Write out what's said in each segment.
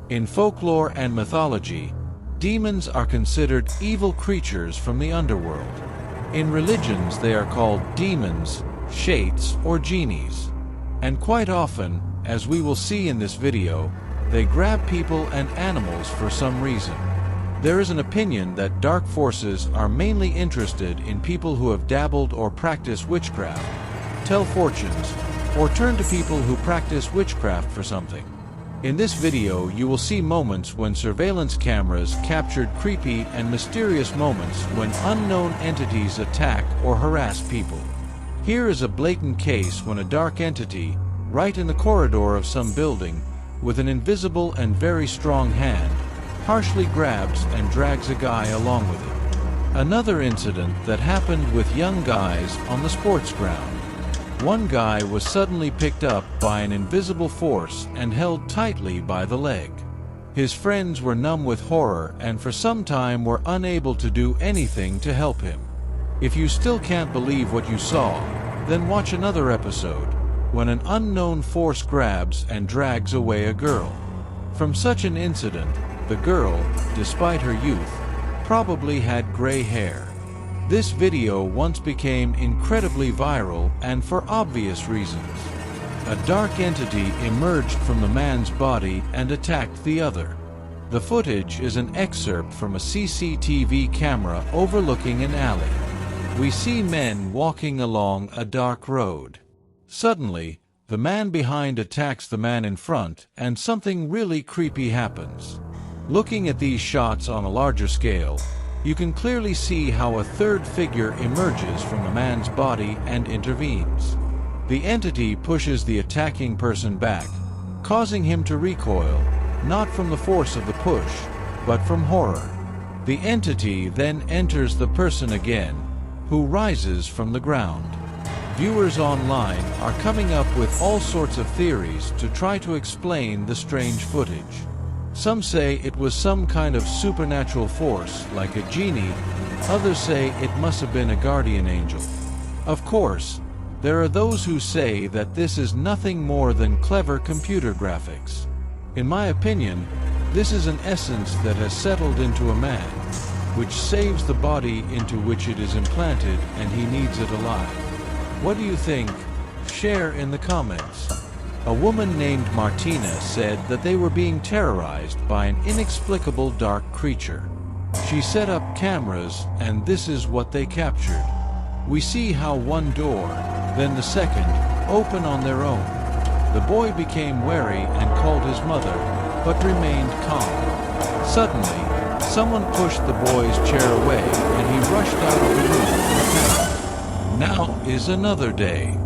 In folklore and mythology, demons are considered evil creatures from the underworld. In religions, they are called demons, shates, or genies. And quite often, as we will see in this video, they grab people and animals for some reason. There is an opinion that dark forces are mainly interested in people who have dabbled or practiced witchcraft, tell fortunes, or turn to people who practice witchcraft for something. In this video, you will see moments when surveillance cameras captured creepy and mysterious moments when unknown entities attack or harass people. Here is a blatant case when a dark entity, right in the corridor of some building, with an invisible and very strong hand, harshly grabs and drags a guy along with it. Another incident that happened with young guys on the sports ground. One guy was suddenly picked up by an invisible force and held tightly by the leg. His friends were numb with horror and for some time were unable to do anything to help him. If you still can't believe what you saw, then watch another episode, when an unknown force grabs and drags away a girl. From such an incident, the girl, despite her youth, probably had gray hair. This video once became incredibly viral and for obvious reasons. A dark entity emerged from the man's body and attacked the other. The footage is an excerpt from a CCTV camera overlooking an alley. We see men walking along a dark road. Suddenly, the man behind attacks the man in front and something really creepy happens. Looking at these shots on a larger scale, you can clearly see how a third figure emerges from the man's body and intervenes. The entity pushes the attacking person back, causing him to recoil, not from the force of the push, but from horror. The entity then enters the person again, who rises from the ground. Viewers online are coming up with all sorts of theories to try to explain the strange footage. Some say it was some kind of supernatural force, like a genie. Others say it must have been a guardian angel. Of course, there are those who say that this is nothing more than clever computer graphics. In my opinion, this is an essence that has settled into a man, which saves the body into which it is implanted and he needs it alive. What do you think? Share in the comments. A woman named Martina said that they were being terrorized by an inexplicable dark creature. She set up cameras and this is what they captured. We see how one door, then the second, open on their own. The boy became wary and called his mother, but remained calm. Suddenly, someone pushed the boy's chair away and he rushed out of the room. Now is another day.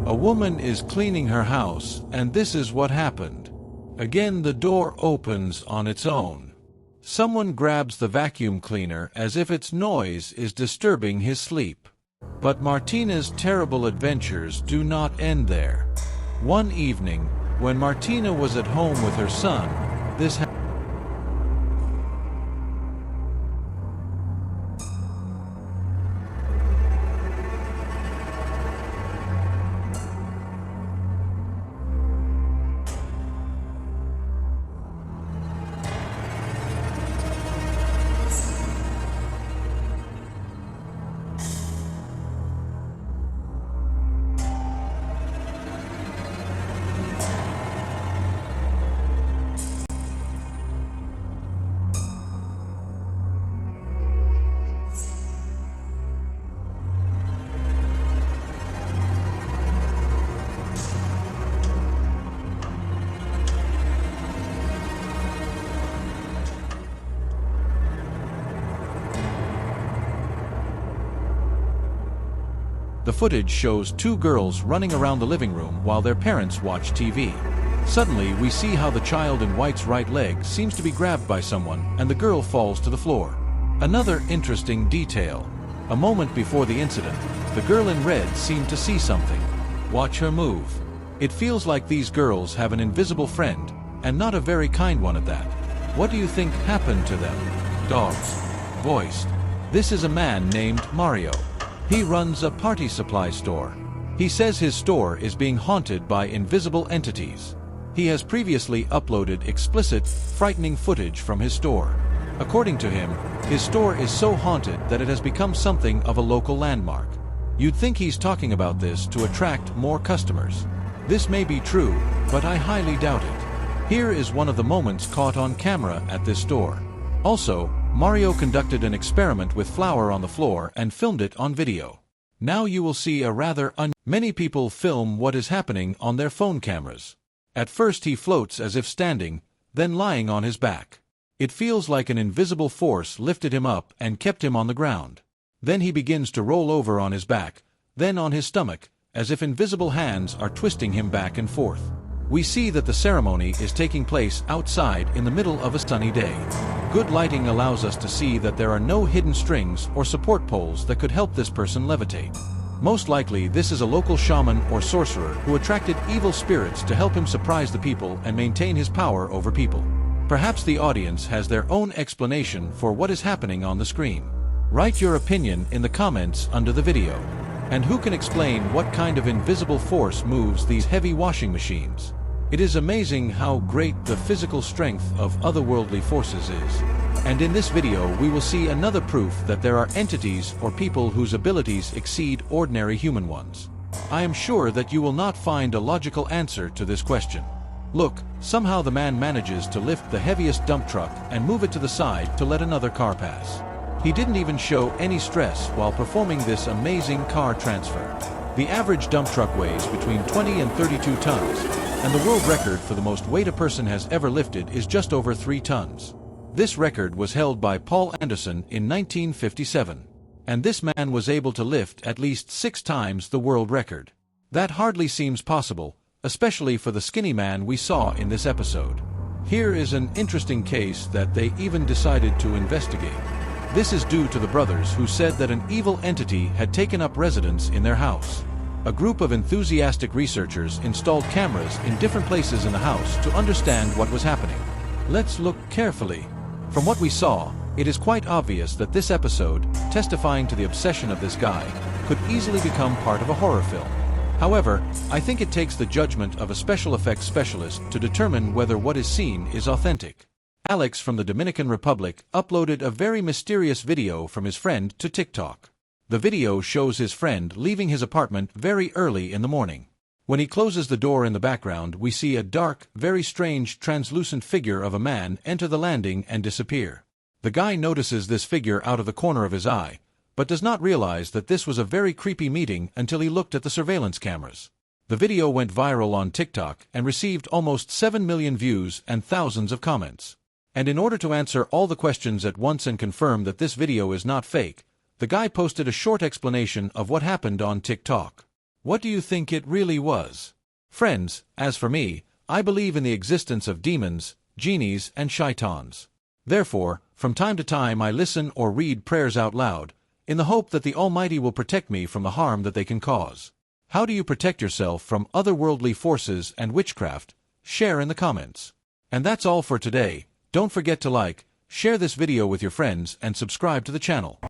A woman is cleaning her house, and this is what happened. Again, the door opens on its own. Someone grabs the vacuum cleaner as if its noise is disturbing his sleep. But Martina's terrible adventures do not end there. One evening, when Martina was at home with her son, this happened. The footage shows two girls running around the living room while their parents watch TV. Suddenly, we see how the child in white's right leg seems to be grabbed by someone and the girl falls to the floor. Another interesting detail. A moment before the incident, the girl in red seemed to see something. Watch her move. It feels like these girls have an invisible friend, and not a very kind one at that. What do you think happened to them? Dogs. Voiced. This is a man named Mario. He runs a party supply store. He says his store is being haunted by invisible entities. He has previously uploaded explicit, frightening footage from his store. According to him, his store is so haunted that it has become something of a local landmark. You'd think he's talking about this to attract more customers. This may be true, but I highly doubt it. Here is one of the moments caught on camera at this store. Also, Mario conducted an experiment with flour on the floor and filmed it on video. Now you will see a rather Many people film what is happening on their phone cameras. At first he floats as if standing, then lying on his back. It feels like an invisible force lifted him up and kept him on the ground. Then he begins to roll over on his back, then on his stomach, as if invisible hands are twisting him back and forth. We see that the ceremony is taking place outside in the middle of a sunny day. Good lighting allows us to see that there are no hidden strings or support poles that could help this person levitate. Most likely this is a local shaman or sorcerer who attracted evil spirits to help him surprise the people and maintain his power over people. Perhaps the audience has their own explanation for what is happening on the screen. Write your opinion in the comments under the video. And who can explain what kind of invisible force moves these heavy washing machines? It is amazing how great the physical strength of otherworldly forces is. And in this video we will see another proof that there are entities or people whose abilities exceed ordinary human ones. I am sure that you will not find a logical answer to this question. Look, somehow the man manages to lift the heaviest dump truck and move it to the side to let another car pass. He didn't even show any stress while performing this amazing car transfer. The average dump truck weighs between 20 and 32 tons, and the world record for the most weight a person has ever lifted is just over 3 tons. This record was held by Paul Anderson in 1957, and this man was able to lift at least 6 times the world record. That hardly seems possible, especially for the skinny man we saw in this episode. Here is an interesting case that they even decided to investigate. This is due to the brothers who said that an evil entity had taken up residence in their house. A group of enthusiastic researchers installed cameras in different places in the house to understand what was happening. Let's look carefully. From what we saw, it is quite obvious that this episode, testifying to the obsession of this guy, could easily become part of a horror film. However, I think it takes the judgment of a special effects specialist to determine whether what is seen is authentic. Alex from the Dominican Republic uploaded a very mysterious video from his friend to TikTok. The video shows his friend leaving his apartment very early in the morning. When he closes the door in the background, we see a dark, very strange, translucent figure of a man enter the landing and disappear. The guy notices this figure out of the corner of his eye, but does not realize that this was a very creepy meeting until he looked at the surveillance cameras. The video went viral on TikTok and received almost 7 million views and thousands of comments. And in order to answer all the questions at once and confirm that this video is not fake, the guy posted a short explanation of what happened on TikTok. What do you think it really was? Friends, as for me, I believe in the existence of demons, genies, and shaitans. Therefore, from time to time I listen or read prayers out loud, in the hope that the Almighty will protect me from the harm that they can cause. How do you protect yourself from otherworldly forces and witchcraft? Share in the comments. And that's all for today. Don't forget to like, share this video with your friends and subscribe to the channel.